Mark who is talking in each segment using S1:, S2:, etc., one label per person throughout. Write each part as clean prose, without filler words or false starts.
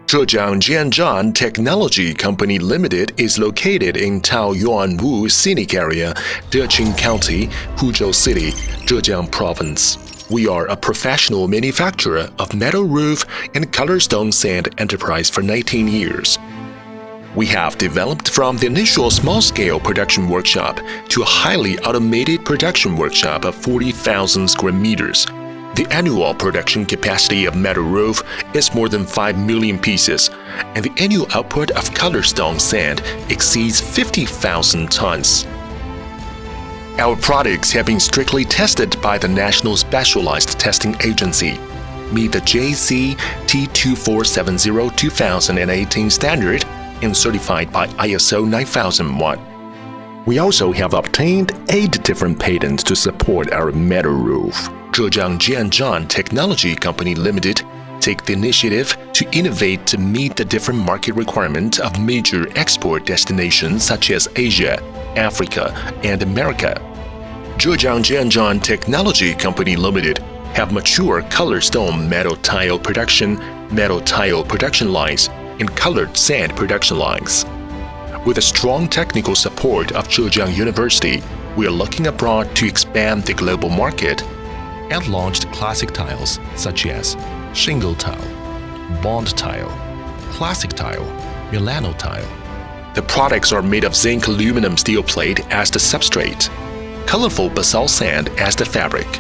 S1: Zhejiang Jianzhan Technology Company Limited is located in Taoyuanwu Scenic Area, Deqing County, Huzhou City, Zhejiang Province. We are a professional manufacturer of metal roof and color stone sand enterprise for 19 years. We have developed from the initial small-scale production workshop to a highly automated production workshop of 40,000 square meters. The annual production capacity of metal roof is more than 5 million pieces, and the annual output of color stone sand exceeds 50,000 tons. Our products have been strictly tested by the National Specialized Testing Agency, meet the JC T2470-2018 standard, and certified by ISO 9001. We also have obtained 8 different patents to support our metal roof. Zhejiang Jianzhan Technology Company Limited take the initiative to innovate to meet the different market requirements of major export destinations such as Asia, Africa, and America. Zhejiang Jianzhan Technology Company Limited have mature color stone metal tile production lines, and colored sand production lines. With the strong technical support of Zhejiang University, we are looking abroad to expand the global market and launched classic tiles such as Shingle tile, Bond tile, Classic tile, Milano tile. The products are made of zinc aluminum steel plate as the substrate, colorful basalt sand as the fabric.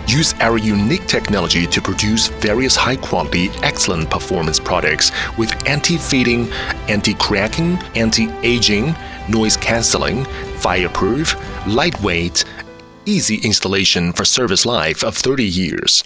S1: Use our unique technology to produce various high-quality, excellent performance products with anti-fading, anti-cracking, anti-aging, noise-canceling, fireproof, lightweight, easy installation for service life of 30 years.